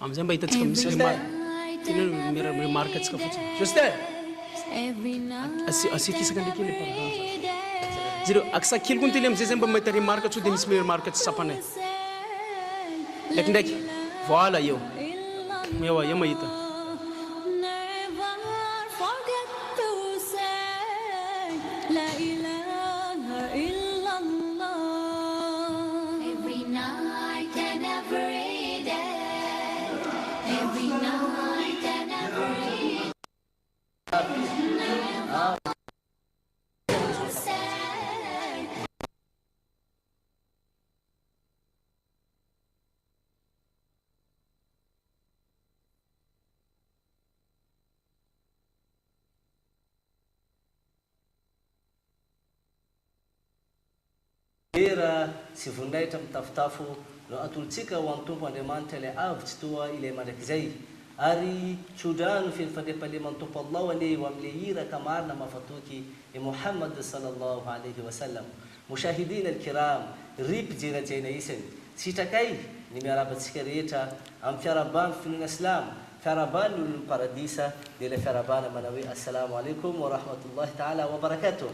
amizay mba hitantsika misy tena remarkatsika fotsiny juste asikisaka ndraiky le pardon zero akisakily koa tele amizay zay mba mahita remarka tsy de misy remarka tsy sapanay ndraikindraiky voilà eo ewa eo mahita era sy vondraitra mitafotafo no atolotsika ho amin'ny tompo Andriamanitra ilay avy tsy toa ilay mandrakizay ary tsodrano feny fandriam-pahalemany tompo Allah ane eo amin'le hira ka marina mafatoky i Muhammad sallallahu alayhi wa sallam mushahidina al-kiram ry mpijery-jaina isany sitrakay ny miarabantsika rehetra amin'ny fiarabany finoana Islam fiarabany olon'ny paradisa dia ilay fiarabana manao hoe assalamu alaikum wa rahmatullahi ta'ala wa barakatuh.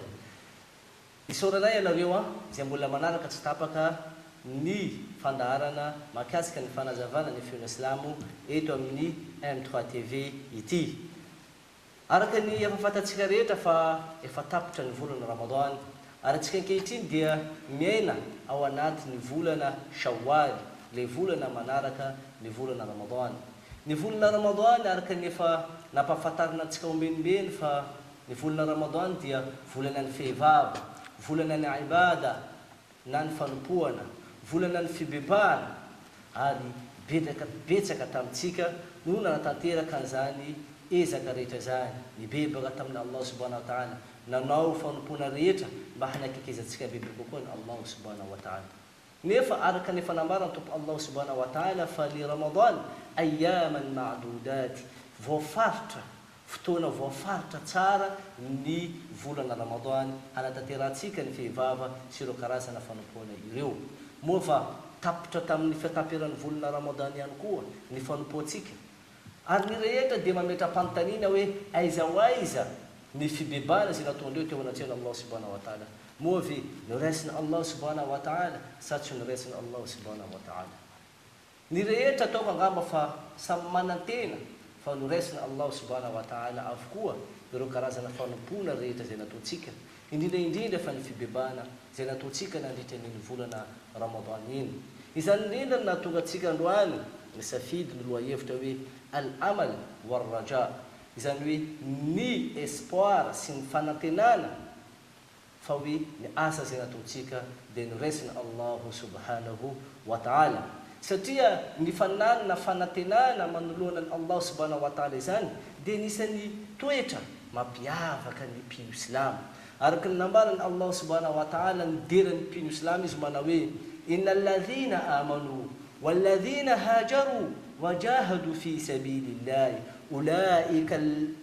Isoranay ianareo izay mbola manaraka tsy tapaka ny fandaharana mahakasika ny fanazavana ny finoana Islamo eto amin'ny M3 TV ity. Araka ny efa fantatsika rehetra fa efa tapitra ny volana Ramadan ary antsika ankehitriny dia miaina ao anatin'ny volana Shawwal, le volana manaraka ny volana Ramadan. Ny volana Ramadan araka ny efa nampahafantarina antsika ombenibeny fa ny volana Ramadan dia volana ny fehivava, volana ny ibada na ny fanompoana, volana ny fibebahana ary betsaka tamintsika no nanatanteraka an'izany ezaka rehetra zany nibebaka tamin'ny Allah subhanahu wa ta'ala nanao fanompoana rehetra mba hanakekezantsika bebe kokoa ny Allah subhanahu wa ta'ala. Nefa araka ny fanambarana tompo Allah subhanahu wa ta'ala fa li Ramadan ayyaman ma'dudat, voafaritra fotoana voafaritra tsara ny volana Ramadan hanatanterantsika ny fehivava sy ireo karazana fanompoana ireo. Moa fa tapitra tamin'ny fitaperan'ny volana Ramadan ihany koa ny fanompoantsika ary ny rehetra dia mametra-panontaniana hoe aiza ho aiza ny fibebana izay nataondreo teo anatrehana Allah subhanahu wa ta'ala. Moa ve noraisina Allah subhanahu wa ta'ala sa tsy noraisina Allah subhanahu wa ta'ala. Ny rehetra ataoko angamba fa samy manantena fa noraisina Allah subhanahu wa ta'ala avokoa ireo karazana fanompona rehetra izay nataontsika indrindra fa ny fibebana izay nataontsika nandritra ny volana Ramadan iny. Izany indrindra no nahatonga antsika androany ny safidy ny loha-hevitra hoe al-amal war-raja, izany hoe ny espoir sy ny fanantenana fa hoe ny asa izay nataontsika dia noraisina Allah subhanahu wa ta'ala. Satria ny fananana fanantenana manoloana ny Allah subhanahu wa ta'ala izany dia nisan'ny toetra mampiavaka ny mpino Islam. Araka ny nambarany Allah subhanahu wa ta'ala ny deran'ny mpino Islam izy manao hoe innal ladhina amanu wal ladhina hajaru wajahadu fi sabilillahi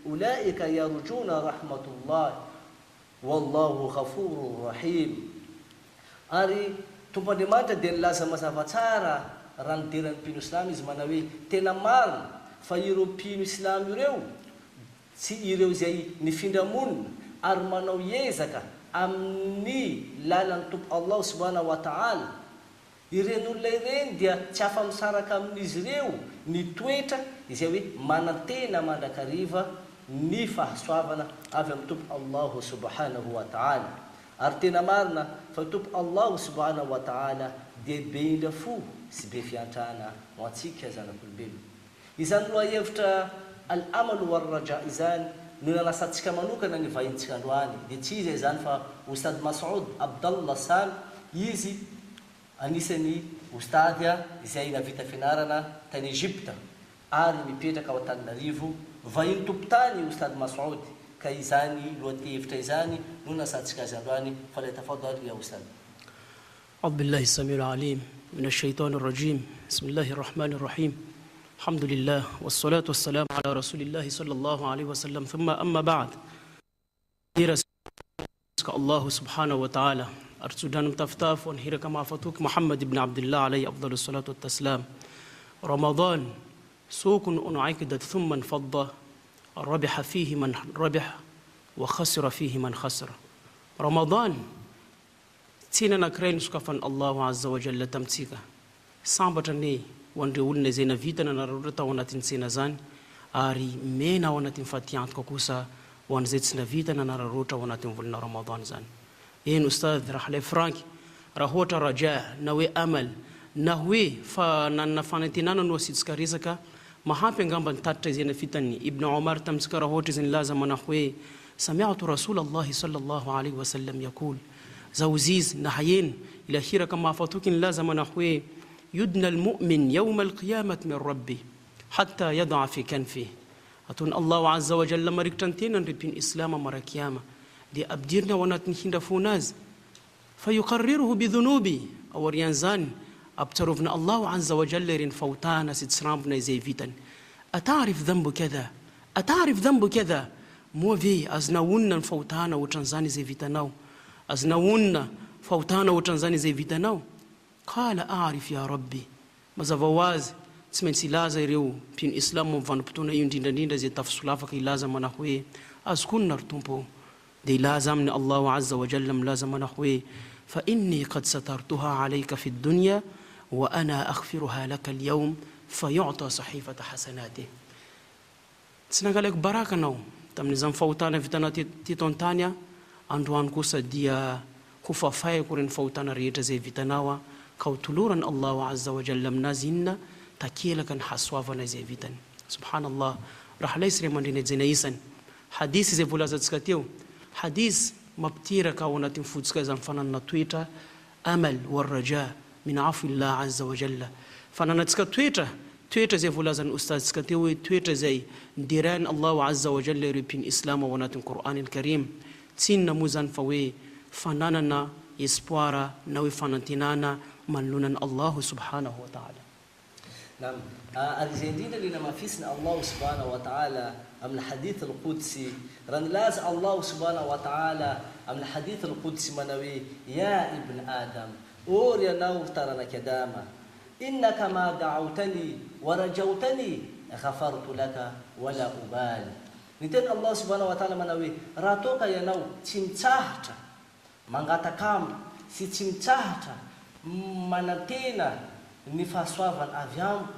ulaika yarjuna rahmatullah wallahu ghafurur rahim. Ary Tompo Andriamanitra dia nilaza mazava tsara raha ny deran'ny mpino Islam izy manao hoe tena marina fa ireo mpino Islam ireo sy ireo izay nifindramonina ary manao ezaka amin'ny lalan'ny Tompo Allah subhanahu wa ta'ala, iren'olona ireny dia tsy afa-misaraka amin'izy ireo ny toetra izay hoe manantena mandrakariva ny fahasoavana avy amin'ny Tompo Allah subhanahu wa ta'ala. Ary tena marina fa Tompo Allah subhanahu wa ta'ala dia be indra fo sy be fiantrana ho antsika zanak'olombelona. Izany loha-hevitra al-amal war-raja izany no nanasantsika manokana ny vahintsika androany dia tsy izy izany fa Ustad Mas'ud Abdallah Sami izy anisany ostady izay navita fianarana tany Egypta ary mipetraka ao Antananarivo vahiny tompotany Ustady Masoud ka izany lohatevitra izany no nasatsika azy androany falytafadhal ya Ustady. أعوذ بالله السميع العليم من الشيطان الرجيم بسم الله الرحمن الرحيم الحمد لله والصلاة والسلام على رسول الله صلى الله عليه وسلم ثم أما بعد الله سبحانه وتعالى أرسلنا متفتاف ونهيرك مع فتوك محمد بن عبد الله عليه أفضل الصلاة والتسلام رمضان سوق أنعقدت ثم انفض ربح فيه من ربح وخسر فيه من خسر رمضان تينا نكرين سكفن الله عز وجل تمتيكا صعبتني وندولنا زينا فيتنا نرورتا ونتنسينا زان آري مينا ونتنفتيانت كوكوسا ونزيتنا فيتنا نرورتا ونتنفلنا رمضان زان إن أستاذ رحلة فرانك رهوتا رجاء نوي أمل نهوي فنفانتنا نوسيد سكاريزكا محابن غامبان تاتي زينا فيتني ابن عمر تمسك رهوتي زين لازم نحوي سمعت رسول الله صلى الله عليه وسلم يقول زوزيز نحيين إلى خيرا كما فتوكين لازم نحوي يدنى المؤمن يوم القيامة من ربي حتى يضع في كنفه أتون الله عز وجل مريكتنتين ربين إسلام مركيامة دي أبديرنا ونتنخين فوناز فيقرره بذنوبي أو ريانزان أبترفنا الله عز وجل رين فوتانا ستسرامبنا زي فيتن أتعرف ذنب كذا أتعرف ذنب كذا مو في أزناونا فوتانا وتنزاني زي فيتناو أزناونا فوتانا وتنزاني زي فيتناو قال أعرف يا ربي مزافواز تسمن سلازا يريو بين إسلام وفانبتونا يندين زي تفصلافا كي لازم نحوي أزكون نرتمبو دي لازمني الله عز وجل لازم نحوي فإني قد سترتها عليك في الدنيا وأنا أغفرها لك اليوم فيعطى صحيفة حسناته تسنغالك براكا نو تم نظام فوتانا فتانا تيتون تانيا أندوان كوسا ديا كوفا فاي كورين فوتانا ريتا زي فتاناوا كوتلورا الله عز وجل منازينا تكيلكا حسوافنا زي فتان سبحان الله راح ليس ريمان دينة زينيسان حديث زي فولازات سكاتيو حديث مبتيرك ونتن فوتسكا زنفانا تويتا أمل والرجاء من عفو الله عز وجل فانا نتسكا تويتا زي فولازان أستاذ سكاتيو تويتا زي ديران الله عز وجل ربين إسلام ونتن قرآن الكريم تسين نموزان فوي فناننا يسبوارا نوي فانتنانا منلونا الله سبحانه وتعالى. نعم الجديد اللي ما فيسنا الله سبحانه وتعالى أم الحديث القدسي رن لاز الله سبحانه وتعالى أم الحديث القدسي منوي يا ابن آدم أور يا نور ترى كداما إنك ما دعوتني ورجوتني غفرت لك ولا أبالي نتن الله سبحانه وتعالى منوي راتوك يا نور تشمتشاهت مانغاتكام سي تشمتشاهت منتينا nifasoavan avy amiko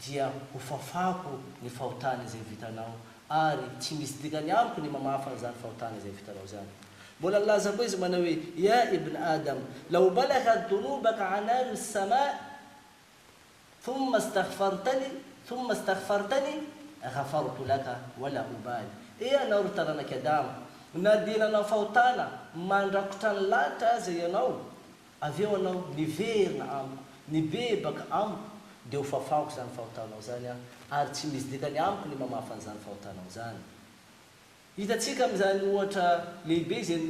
dia ho fafako ny fahotana izay vitanao ary tsy misy dikany amiko ny mamafana zany fahotana izay vitanao zany. Mbola laza koa izy manao hoe ya ibn Adam law balaghat dhunubaka anari as-samaa thumma astaghfartani ghafartu laka wala ubali. Ianao ry taranaki Adama na dinanao fahotana mandrakotra ny lanitra aza ianao avy eo anao niverina amiko nibebaka amiko dia ho fafako zany fahotanao zany ary tsy misy dikany amiko ny mamafana zany fahotanao zany. Hitatsika amin'izany ohatra lehibe izay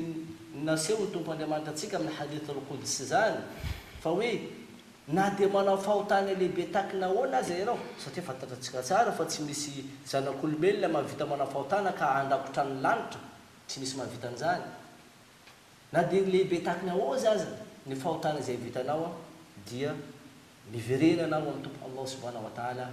naseho ny Tompo Andriamanitra antsika amin'ny hadith al-Qudsi zany fa hoe na dia manao fahotana lehibe tahaka nahoana aza ianao satria fantatratsika tsara fa tsy misy zanak'olombelona mahavita manao fahotana ka andakotra ny lanitra tsy misy mahavita an'izany. Na dia lehibe tahaka nahoana aza ny fahotana izay vitanao dia miverena anao amin'ny Tompo Allah subhanahu wa ta'ala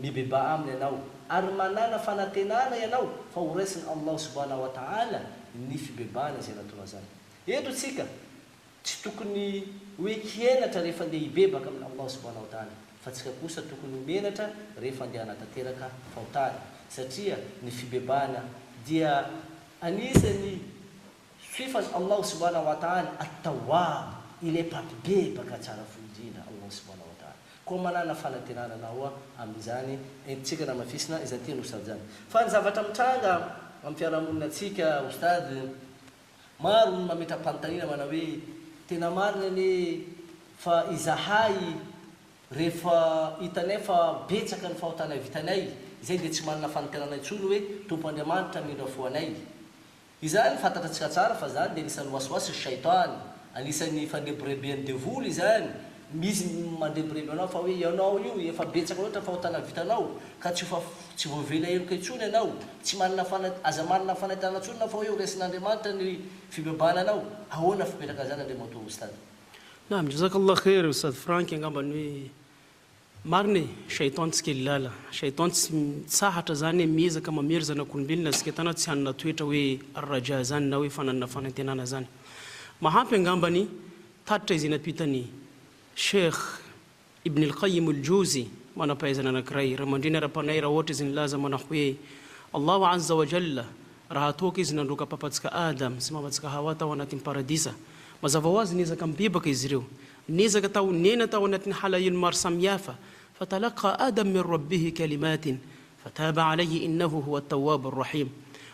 mibeba aminy ianao ary manana fanantenana ianao fa horaisiny Allah subhanahu wa ta'ala ny fibebana izay nataona zany. Eto tsika tsy tokony hoe hienatra rehefa andeha hibebaka amin'ny Allah subhanahu wa ta'ala fa tsika kosa tokony menatra rehefa andeha hanatanteraka fahotana satria ny fibebana dia anisany sifany Allah subhanahu wa ta'ala at-Tawwab ile papibebaka tsara findrindra Allah subhanahu wa ta'ala koa manana fanantenana nao amin'izany entsika na mafisina izany teny ustady zany. Fa ny zavatra mitranga amin'ny fiarahamonina atsika ustady maro ny mametra-panontanina manao hoe tena marina ny fa izahay rehefa hitanay fa betsaka ny fahotana vitanay izay dia tsy manana fanotenanay tsolo hoe tompo Andriamanitra mindra foanay izany fantatratsika tsara fa zany dia anisan'ny wasiwasy ny shaitany anisan'ny fandrebirebeny devoly izany misy mandrebirebeny anao fa hoe ianao io efa betsaka loatra fahotana vitanao ka tsy voavela eloka intsony ianao tsy manana aza manana fanahitana tsony fa hoe resin'Andriamanitra ny fibebananao ahoana fipetraka zany Andriamanitra ustad. Naam, jazakallah khair Ustad Frank angambany hoe marina shaitan tsy kely lala shaitan tsy sahatra zany miezaka mamery zanak'olombelona sika tana tsy hanana toetra hoe arraja zany na hoe fananana fanantenana zany mahampy angambany tatitra izy napitany Sheikh Ibn al-Qayyim al-Jawzi manampahaizana anankiray raha mandreny ara-panay raha ohatra izy nilaza mana hoe Allahu azza wa jalla raha toaka izy nandroka papatsika Adam sy mamatsika Hawa tao anatin'ny paradisa mazava ho azy niezaka mibebaka izy ireo niezaka tao nena tao anatin'ny halahiany maro samihafa fatalaqa Adam min rabbihi kalimatin fataba alayhi innahu huwa at-tawwab ar-rahim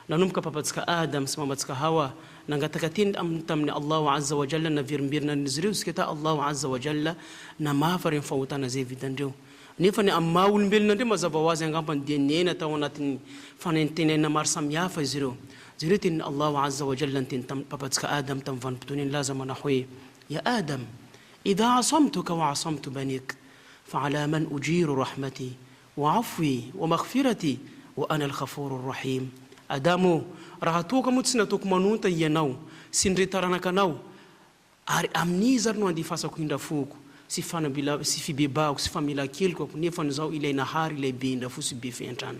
nanomboka papatsika Adam sy mamatsika Hawa nangataka teny tamin'ny Allahu azza wa jalla navirimberina izy ireo sika ta Allahu azza wa jalla namafa reny fahotana zay vitandreo nefa ny amin'ny maha olombelona ndreo mazava ho azy angambany dia nena tao anatin'ny fanentenena maro samihafa izy ireo تن الله عز وجل تن بابتك آدم تنفنبتونين لازم نحوي يا آدم إذا عصمتك وعصمت بنيك فعلى من أجير رحمتي وعفوي ومغفرتي وأنا الغفور الرحيم آدمو رهتوك متسنتوك منوتا ينو سنري ترانك نو أمنيزر نو عندي فاسك هندفوك سيفانا بلا سيفي بيباوك سيفا ملاكيلكو نيفان زو إلي نهار إلي بين دفوس بيفينتان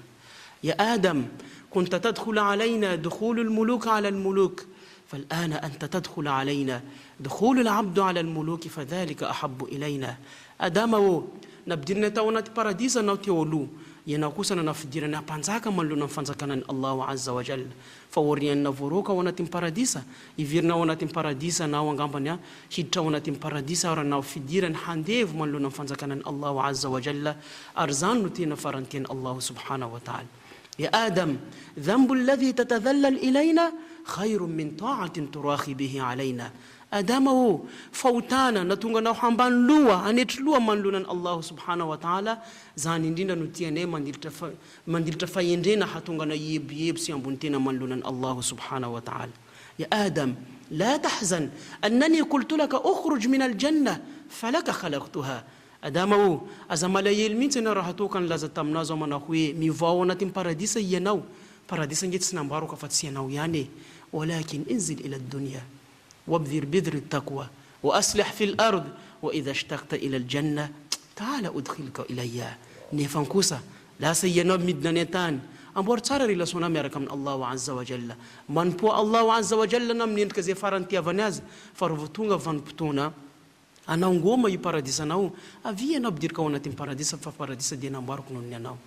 يا آدم كنت تدخل علينا دخول الملوك على الملوك فالآن أنت تدخل علينا دخول العبد على الملوك فذلك أحب إلينا أدامو نبدلنا تونات باراديسا نوتيولو يناقوسنا نفديرنا بانزاكا من لنا فانزاكنا الله عز وجل فورينا نفوروكا وناتين باراديسا يفيرنا وناتين باراديسا ناوان غامبانيا هيتا وناتين باراديسا ورنا نفديرنا حانديف من لنا فانزاكنا الله عز وجل أرزان نتين فرنتين الله سبحانه وتعالى يا آدم ذنب الذي تتذلل إلينا خير من طاعة تراخي به علينا آدمه فوتانا نتونغ نوحنبان لوا أنيتلوا من لنا الله سبحانه وتعالى زانيندنا نتياني من دلتفايندنا حتونغ نيب سيامبونتنا من لنا الله سبحانه وتعالى يا آدم لا تحزن أنني قلت لك أخرج من الجنة فلك خلقتها Adamao azamalael mihitsy na raha toka ny laza taminazo manao hoe mivao anatin'ny paradisa ianao paradisa nge tsy nambaroko fa tsy ianao ihany walakin inzil ila ad-dunya wabdhir bidhr at-taqwa wa aslih fi al-ard wa idha ishtaqta ila al-janna ta'ala udkhilka ilayya nefan kosa lasa ianao midina ny tany amboary tsara relation miaraka amin'ny Allahu azza wa jalla manpo Allahu azza wa jalla namnendrika zay farany tiavany azy fa raha tonga vanimpotoana anao ngoma io paradisa anao avy anao bidirika ao anatin'ny paradisa fa paradisa dia nambaroko noho ny anao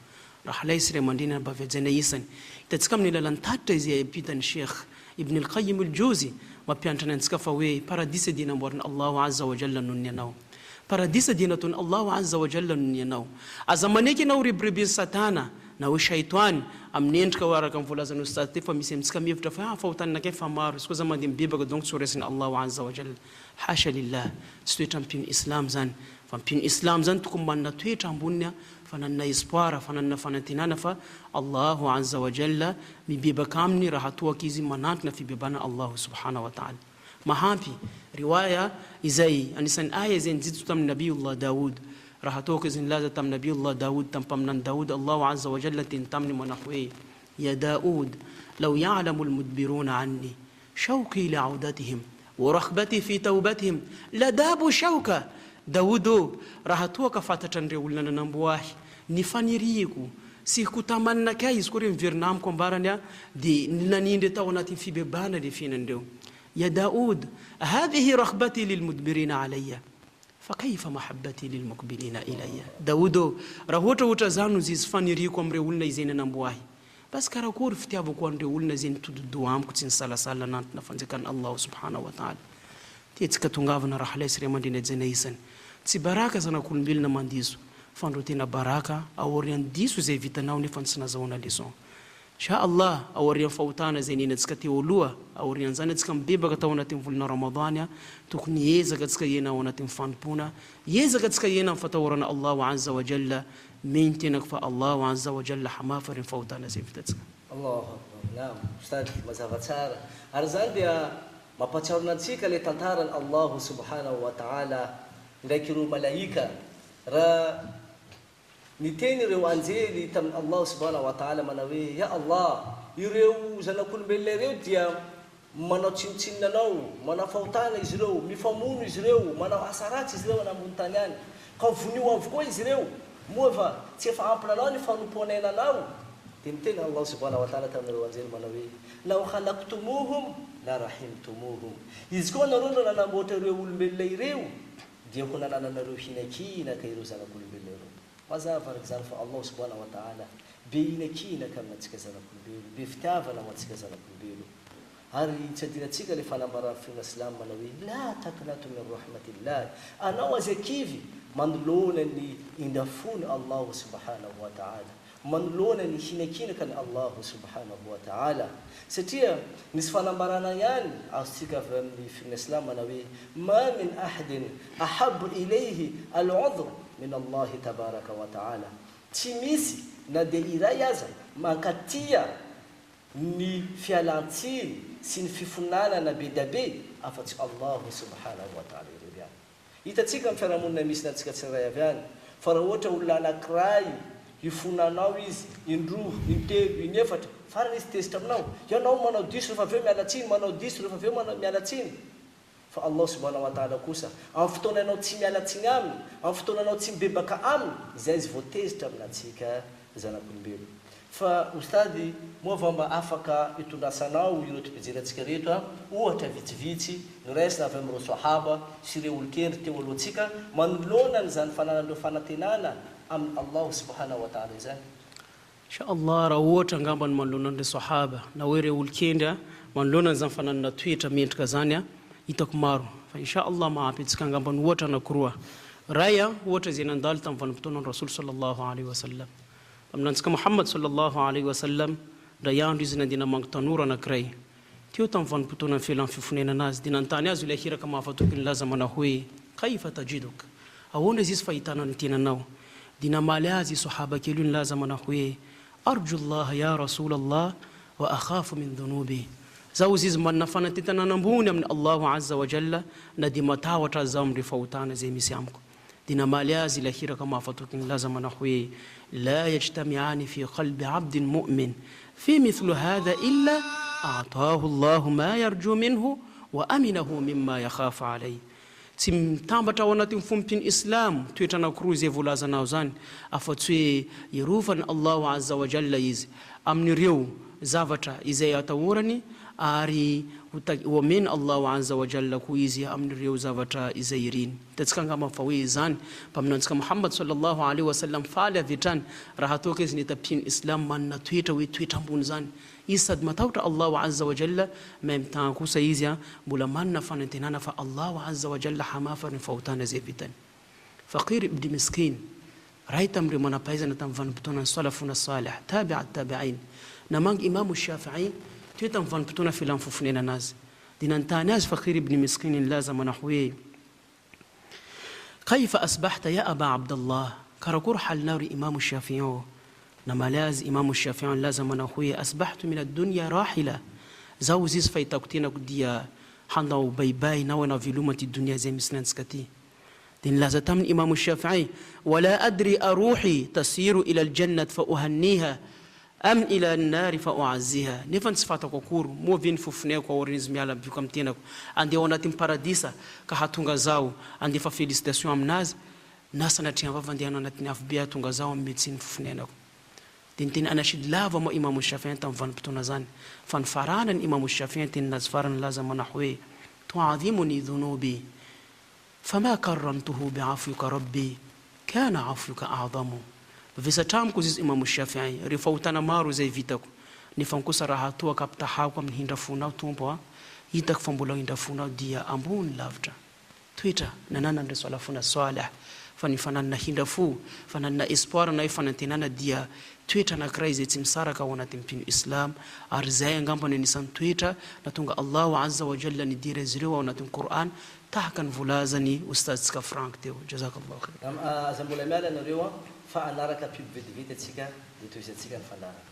raha lay sy ray mandreny baviajana isany hitantsika amin'ny lalan'ny tatitra izy apitany Sheikh Ibn al-Qayyim al-Jawzi mampianatra antsika fa hoe paradisa dia namboariny Allahu azza wa jalla noho ny anao paradisa dia nataony Allahu azza wa jalla noho ny anao aza maneky anao rebrebeny satana na hoe shaitany amin'ny endrika araka amin'ny volazany ustad fa misy amitsika mihevitra fa fahotanina kay fa maro izy koa za mandeha mibebaka donc tsy horesiny Allahu azza wa jalla hasha lillah tsy toetra mpino islam zany fa mpino islam zany tokony manana toetra amboniny fa nanana espoir fa nanana fanantenana fa Allahu azza wa jalla mibebaka aminy raha toaka izy manantona fibebana Allahu subhanahu wa ta'ala mahampy riwaya izay anisan'ny aya izay nijito tamin'ny Nabiyullah Daud raha toka izy nilaza tamin'ny Nabiyullah Daud tampaminany Daud Allahu azza wa jalla teny taminy manao hoe ya Daud law ya'lamu al-mudbiruna anni shawqi li'audatihim ورغبتي في توبتهم لدابوا شوكا داودو raha toaka fatatran'ireo olona nanamboahy ny faniriko sy kotamanina kay izy koa reo miverina amiko ambarany dia nanindry tao anatin'ny fibebana le fiainan'ireo يا داود هذه رغبتي للمدبرين علي فكيف محبتي للمقبلين إلي داودو raha ohatra zany izy faniriko am'ireo olona izay nanamboahy bas karakory fitiavako an'ireo olona zay nitododo amiko tsy nisalasala nantona fanjakan'ny Allah subhanahu wa ta'ala tietsika tongavana raha lay sy ray mandreny ajana isany tsy baraka zanak'olombelona mandiso fa andro tena baraka aorian'ny diso izay vitanao nefa tsy nazahoana leçon insha Allah awarian fautana zainina tsika teolua awarian zany tsika mibebaka tao anatin'ny volana Ramadhania tokony hiezaka tsika iena ao anatin'ny fanompona hiezaka tsika iena amin'ny fatahorana Allahu azza wa jalla mentenako fa Allahu azza wa jalla hamafarin fautana zay vitatsika. Allahu akbar. Naam, ustad mazava tsara. Ary zany dia mampatsiaro antsika le tantaran Allahu subhanahu wa ta'ala ndraiky ireo malaika raha niteny ireo anjely tamin'ny Allah subhanahu wa ta'ala manao hoe ya Allah ireo zanak'olombelona ireo dia manao tsinotsinona anao manao fahotana izy ireo mifamono izy ireo manao asa ratsy izy ireo anambony tany any ka vonio avokoa izy ireo moa fa tsy efa ampina anao ny fanompoanaina anao dia miteny Allah subhanahu wa ta'ala tamin'ireo anjely manao hoe law khalaqtumuhum la rahimtumuhum izy koa nareo no nanamboatra ireo olombelona ireo dia ho nanananareo hinakinaka ireo zanak'olombelona ireo. Mazava araka zany fa Allah subhanahu wa ta'ala be hinakinaka aminantsika zanak'olombelo be fitiavana ho antsika zanak'olombelo ary tsy adinantsika le fanambaran'ny fiona Islam manao hoe la taqnatu min rahmatillah anao azy akivy manoloana ny indafony Allah subhanahu wa ta'ala manoloana ny hinakinaka ny Allah subhanahu wa ta'ala satria misy fanambarana ihany azontsika avy amin'ny fiona Islam manao hoe ma min ahadin ahabu ilayhi al-udhr min Allah tabaraka wa ta'ala tsy misy na dia iray aza mankatia ny fialantsiny sy ny fifonanana be da be afa-tsy Allah subhanahu wa ta'ala ireo ihany. Hitatsika amin'ny fiarahamonina misy nantsika tsirairay avy any fa raha ohatra olona anankiray hifonanao izy indroa intelo inefatra farany izy tezitra aminao ianao manao diso rehefa aveo mialatsiny manao diso rehefa aveo mialatsiny fa Allah subhanahu wa ta'ala kosa amin'ny fotoana ianao tsy mialatsiny aminy amin'ny fotoana ianao tsy mibebaka aminy izay izy voatezitra aminantsika zanak'olombelo. Fa ustady moa va mba afaka hitondrasanao ireo mpijery reto ohatra vitsivitsy noraisina avy amin'ireo sahaba sy ireo olon-kendry teo alohantsika manoloana n'izany fananandreo fanantenana amin'ny Allah subhanahu wa ta'ala izany. Insha Allah raha ohatra angambany manoloana n'ireo sahaba na hoe ireo olon-kendry manoloana n'izany fananana toetra mendrika zany hitako maro fa insha Allah mahampy antsika angambany ohatra anankiroa. Ray ohatra izay nandalo tamin'ny vanim-potoanan'ny Rasul sallallahu alaihi wasallam aminantsika Muhammad sallallahu alaihi wasallam ndray andro izy nandeha namango tanora anankiray teo tamin'ny vanim-potoana ny felan'ny fifonenana azy dia nanontany azy ilay hiraka mahafatoky ny laza manao hoe kaifa tajiduk ahoana izy izy fahitana ny tenanao dia namaly azy sahaba kely io ny laza manao hoe arju Allah ya rasulallah wa akhafu min dhunubi zaho izy manana fanatentanana ambony amin'ny Allahu azza wa jalla na dia matahotra azy zaho amin'ireo fahotana zay misy amiko dia namaly azy ilay hiraka mahafatoky ny laza manao hoe لا يجتمعان في قلب عبد مؤمن في مثل هذا إلا أعطاه الله ما يرجو منه وأمنه مما يخاف عليه. Tsy mitambatra ao anatin'ny fompin'ny Islam toetra anankiroa izay voalazanao zany afa-tsy hoe iarovany Allahu azza wa jalla izy amin'ireo zavatra izay atahorany ary homeny Allahu azza wa jalla koa izy amin'ireo zavatra izay iriny. Hitatsika angamba fa hoe zany mpaminantsika Muhammad sallallahu alaihi wasallam faly avy hatrany raha toaka izy ny tapian'ny Islam manana toetra hoe toetra ambony zany izy sady matahotra Allahu azza wa jalla même temps kosa izy mbola manana fanantenana fa Allahu azza wa jalla hamafariny fahotana zay vitany. Faqir ibn Miskin ray tamin'ireo manampahaizana tamin'ny vanim-potoanan'ny salafuna salih tabi'a tabi'in namangy Imam Shafi'i teo tamin'ny vanim-potoana felan'ny fifonenana azy dia nanontany azy Faqir ibn Miskin ny laza manao hoe kaifa asbahta ya aba Abdallah karakory halinao ry Imam Shafi'i namaly azy Imam Shafi'i laza manao hoe asbahtu min ad-dunya rahila zaho izy fahitako tenako dia hanao baibay na hanao veloma ty dunia zay misy nantsika ty. Dia nilaza tamin'ny Imam Shafi'i wala adri aruhi tasiru ila al-jannat fa uhanniha am ila an-nar fa u'azziha nefa tsy fatako akory moa ve ny fofoneko aoriny izy miala biko amin'ny tenako andeha ao anatin'ny paradisa ka hatonga zaho andefa félicitation aminazy na sanatria vava andeha ao anatin'ny afobe hatonga zaho amin'ny medicine fofonenako. Dia niteny anasidy lava moa Imam Shafi'i tamin'ny vanim-potoana zany fa ny faranany Imam Shafi'i tenynazy farany laza manao hoe tu'adhimuni dhunubi fama karramtuhu bi'afwika rabbi kana 'afwuka a'zamu. Vesatramiko izy Imam Shafi'i rehefa hotana maro izay vitako nefa kosa raha toaka apitahako amin'ny hindrafonao tompo hitako fa mbola hindrafonao dia ambony lavitra toetra nananan'ireo salafuna salih fa ny fananana hindrafo fananana espoir na hoe fanantenana dia toetra anankiray izay tsy misaraka ao anatin'ny mpino islam ary zay angambany anisan'ny toetra na tonga Allahu azza wa jalla nidiry azy ireo ao anatin'ny Qur'an tahaka ny volazany ustadzika Frank teo jazakallahu khair aza mbola miala nareo fa anaraka pividividy atsika dia toizatsika ny fandaraka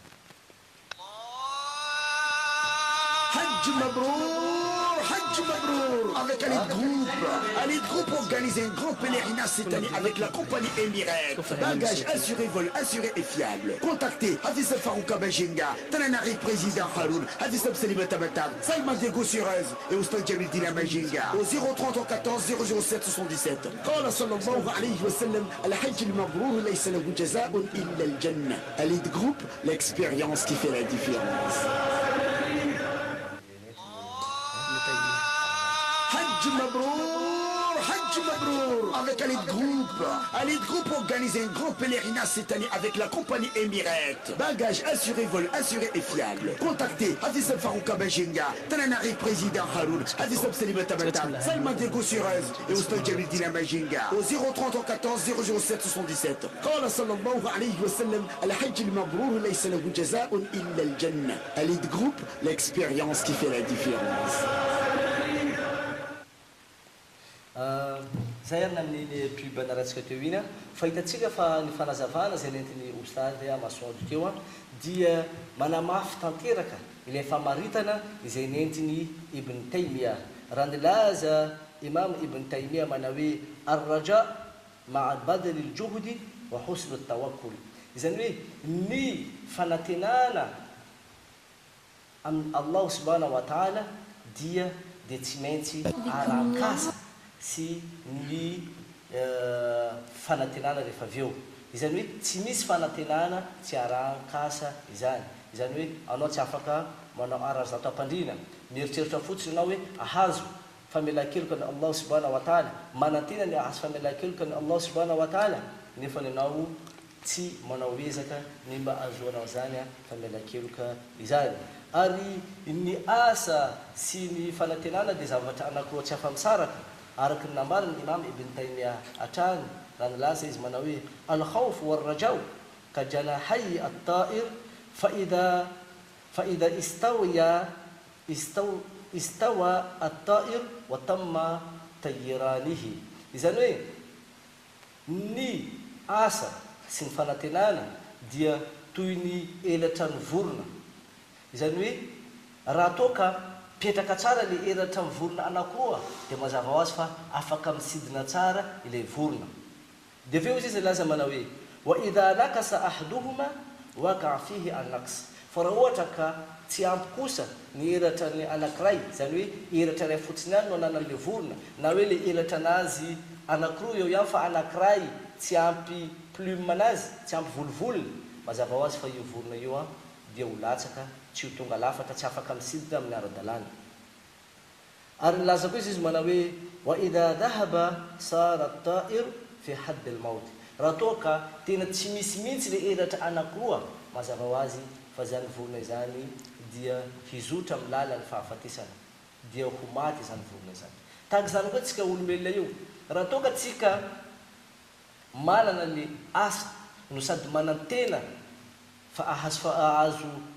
Hajj Mabrour, Hajj Mabrour, avec Alid Group organise un grand pèlerinage cette année avec la compagnie Emirates. Bagages assurés, vol assuré et fiable. Contactez Hadis Farouka Benjenga, Tananari Président Haroun, Hadis Saliba Tabatab, Salman Diego Surez et Oustad Jamil Dina Benjenga au 030 14 007 77. قال صلى الله عليه وسلم الحج المبرور ليس له جزاء إلا الجنة. Alid Group, l'expérience qui fait la différence. Hajj Mabrour, Hajj Mabrour, avec Alid Group. Alid Group organise un grand pèlerinage cette année avec la compagnie Emirates. Bagages assurés, vol assuré et fiable. Contactez Hadis Farouka Benjenga, Tananari Président Haroun, Hadis Saliba Tabatab, Salman Diego Surez et Oustad Jamil Dina Benjenga au 030 14 007 77. قال صلى الله عليه وسلم الحج المبرور ليس له جزاء إلا الجنة. Alid Group, l'expérience qui fait la différence. zay arina amin'ny pub naratsika teo iny fa hitatsika fa ny fanazavana zay nentiny ostady masoandro teo dia manamafy tanteraka ilay famaritana izay nentiny Ibn Taymiyah raha nilaza Imam Ibn Taymiyah mana hoe ar-raja ma'a badli al-juhdi wa husn at-tawakkul izany hoe ny fanantenana amin'ny Allah subhanahu wa ta'ala dia tsy maintsy arakasa sy ny fanantenana rehefa aveo izany hoe tsy misy fanantenana tsy arankasa izany hoe anao tsy afaka manao ara-zato ampandrina mieritreritra fotsiny anao hoe ahazo famelan-keloka ny Allah subhanahu wa ta'ala manantena ny ahazo famelan-keloka ny Allah subhanahu wa ta'ala nefa anao tsy manao ezaka ny mba azoanao zany famelan-keloka izany ary ny asa sy ny fanantenana dia zavatra anankiroa tsy afa-misaraka araky ny namariny Imam Ibn Taymiyah atrany raha nilaza izy manao hoe al-khawf war-rajau ka janahay at-ta'ir fa idha istawa at-ta'ir wa tamma tayranihi izany hoe ny asa sy ny fanantenana dia toy ny elatra ny vorona izany hoe raha toka petraka tsara le elatra amin'ny vorona anankiroa dia mazava ho azy fa afaka misidina tsara ilay vorona dia aveo izy laza manao hoe wa idha nakasa ahaduhuma waqa'a fihi an-naqs fa raha ohatra ka tsy ampy kosa ny elatra ny anankiray izany hoe elatra iray fotsiny ihany no ananan'ilay vorona na hoe le elatra anazy anankiroa eo ihany fa anankiray tsy ampy plume anazy tsy ampy volovolony mazava ho azy fa io vorona io dia ho latsaka tsy ho tonga lafatra tsy afaka misidina amin'ny ara-dalàna ary nilaza koa izy manao hoe wa idha dhahaba sara at-ta'ir fi hadd al-maut raha toka tena tsy misy mihitsy le elatra anankiroa mazava ho azy fa zany vorona izany dia hizotra amin'ny lalan'ny fahafatesana dia ho maty zany vorona izany tahaka izany koa tsika olombelona io raha toka tsika manana le asa no sady manantena fa ahazo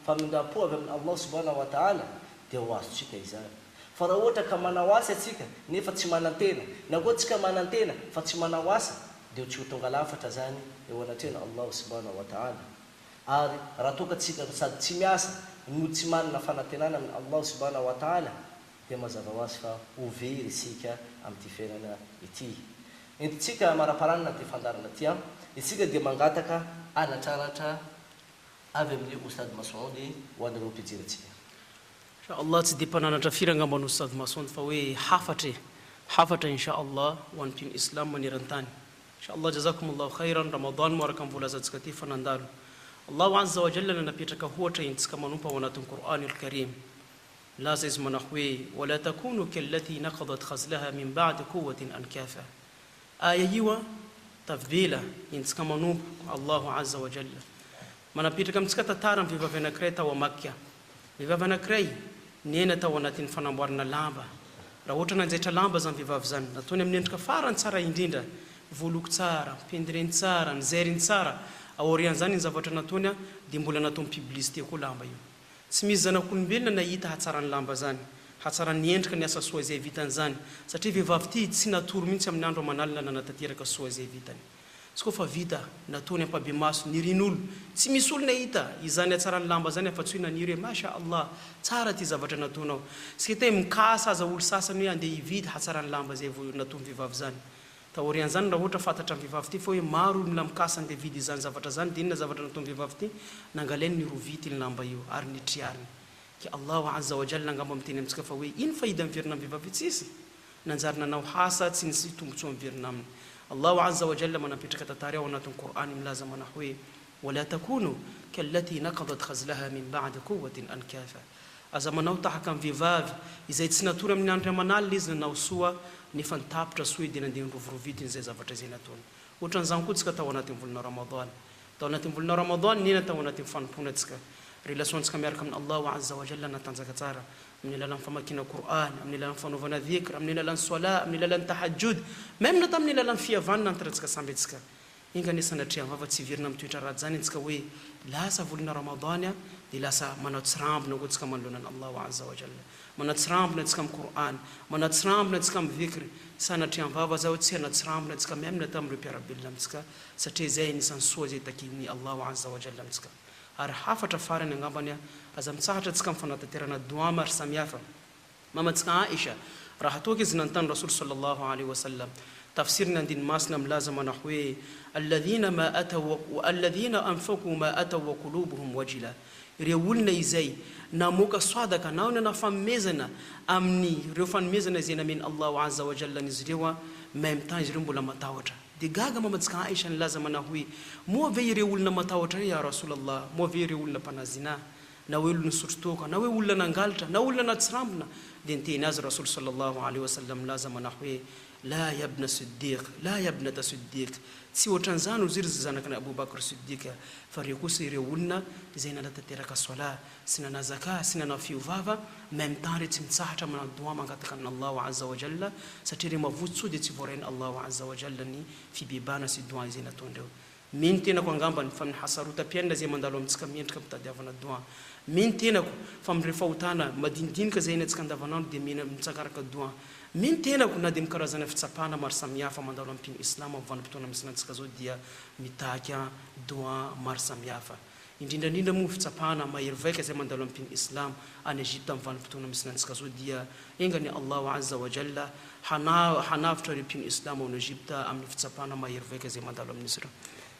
famindram-po avy amin'ny Allah subhanahu wa ta'ala dia ho azotsika izany fa raha ohatra ka manao asa atsika nefa tsy manantena na koa tsika manantena fa tsy manao asa dia tsy ho tonga lafatra zany eo anatrena Allah subhanahu wa ta'ala ary raha toka tsika sady tsy miasa no tsy manana fanantenana amin'ny Allah subhanahu wa ta'ala dia mazava ho azy fa ho very isika amin'ity fiainana ity entitsika maraparanina ty fandarana ty isika dia mangataka anatraratra avy amin'ny Ustad Masoudy ho an'ireo mpijery insha Allah tsy dia mpananatra firy angamba ny Ustad Masoudy fa hoe hafatra insha Allah ho an'ny mpino islam maneran-tany insha Allah jazakumullahu khairan Ramadan moaraka amin'ny volazantsika ty fanandalo Allahu azza wa jalla napetraka ohatra intsika manompa ao anatin'ny Qur'anul Karim laza izy manao hoe wala takunu kallati naqadat khazlaha min ba'di quwwatin ankafa aya io tavela intsika manompo Allahu azza wa jalla manapetraka amintsika tantara amin'ny vehivavy anankiray tao a Makka vehivavy anankiray niaina tao anatin'ny fanamboarana lamba raha ohatra nanjaitra lamba zany vehivavy zany nataony amin'ny endrika farany tsara indrindra voloko tsara, pendreny tsara, nizairiny tsara, aorian'izany ny zavatra nataony dia mbola natao publicité koa lamba io. Tsy misy zanak'olombelona nahita hatsara ny lamba zany, hatsara ny endrika ny asa soa izay vitan'izany, satria vehivavy ty tsy natoro mihitsy amin'ny andro amanalina nanatanteraka soa izay vitany. Sy koa fa vita nataony ampabe maso nirin'olo, tsy misy olo nahita izany hatsara ny lamba zany afa-tsy hoe naniry hoe masha Allah, tsara ty zavatra nataonao. Sy te mikasa aza olo sasany hoe andeha hividy hatsara ny lamba zay nataony vehivavy zany. Taorian'izany raha ohatra fantatra amin'ny vehivavy ty fa hoe maro olona mikasa andeha hividy izany zavatra zany, dia inona zavatra nataony vehivavy ty, nangalainy ny rovity ny lamba io ary nitriariny. Ke Allahu azza wa jalla ngamba miteny amitsika fa hoe ino faida miverina amin'ny vehivavy tsisy, nanjary nanao hasa tsy nisy tombotsoa miverina aminy. Allahu azza wa jalla manapetraka tantara ao anatin'ny Qur'any milaza mana hoe wala takunu kallati naqadat khazlaha min ba'di quwwatin ankafa. Aza manao tahaka amin'ny vehivavy izay tsy natory amin'ny andro amanalina izy nanao soa nefa nitapitra soa dia nandeha nirovirovitiny izay zavatra izay nataony. Ohatran'izany koa tsika tao anatin'ny volana Ramadan. Tao anatin'ny volana Ramadan nena tao anatin'ny fanomponatsika relationtsika miaraka amin'ny Allahu azza wa jalla natanjaka tsara amin'ny alalan'ny famakiana Qur'an, amin'ny alalan'ny fanaovana dhikr, amin'ny alalan'ny salat, amin'ny alalan'ny tahajjud, même na tamin'ny alalan'ny fihavanana antaratsika samby atsika. Inga ne sanatria vava tsy virina amin'ny toetra ratsy zany antsika hoe lasa volana Ramadania dia lasa manao tsirambina koa tsika manoloanan'ny Allahu azza wa jalla, manao tsirambina antsika amin'ny Qur'an, manao tsirambina antsika amin'ny dhikr. Sanatria vava zao tsy hanatsirambina antsika même na tamin'ireo mpiarabelona amitsika, satria izay anisan'ny soa izay takin'ny Allahu azza wa jalla amitsika. Ary hafatra farany angambany aza mitsahatra atsika amin'ny fanatanterana doa maro samihafa. Mamatsika Aisha raha toaka izy nantany Rasul sallallahu alaihi wasallam tafsirina andiny masina milaza mana hoe alladhina anfaqu ma ataw wa qulubuhum wajila, ireo olona izay namoaka swadaka na nafamezana amin'ny ireo fanomezana izay nameny Allahu azza wa jalla izy ireo même temps izy ireo mbola matahotra. Dia gaga mamatsika Aisha nilaza mana hoe moa ve ireo olona matahotra ya Rasulullah, moa ve ireo olona mpanazina, na hoe olona sotrotoka, na hoe olona nangalitra, na olona natsirambina. Dia niteny azy Rasul sallallahu alaihi wasallam milaza mana hoe la yabna siddiq, la yabnata siddiq, tsy ohatran'izany ozy iry zanaka ny Abubakar Siddiq, fa ireo kosa ireo olona izay nanatanteraka sola sy nanao zaka sy nanao fiovava même temps re tsy mitsahatra manao doa mangataka amin'ny Allahu azza wa jalla, satria re mavotsy soa dia tsy voarainy Allahu azza wa jalla ny fibebana sy doa izay nataondreo. Mino tenako angambany fa amin'ny hasarotam-piainana izay mandalo amintsika miendrika mitadiavana doa. Mino tenako fa amin'ny refahotana madinidinika izay hainantsika andavanandro dia mena mitsakaraka doa. Mino tenako na dia mikarazana fitsapana maro samihafa mandalo amin'ny mpino Islam amin'ny vanim-potoana misy antsika zao dia mitaky doa maro samihafa. Indrindrandrindra moa fitsapana mahery vaika izay mandalo amin'ny mpino Islam any Egypte amin'ny vanim-potoana misy antsika zao dia engany Allahu azza wa jalla hanavitra ireo mpino Islam ao Egypte amin'ny fitsapana mahery vaika izay mandalo amin'izy ireo.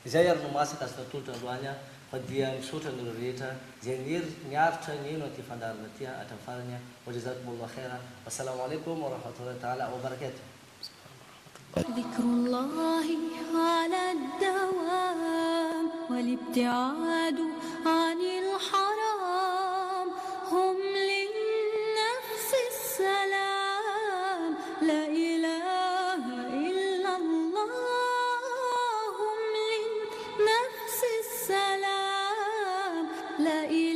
Izay ary no masaka sy natolotra androany fa dia misaotra ny rehetra izay niaritra ny eno aty fandarana aty hatramin'ny farany. Wa jazakumullahu khaira. Wassalamu alaikum wa rahmatullahi ta'ala wa barakatuh. ذكر الله على الدوام والابتعاد عن الحرام هم للنفس السلام لا إله إلا الله هم للنفس السلام لا إله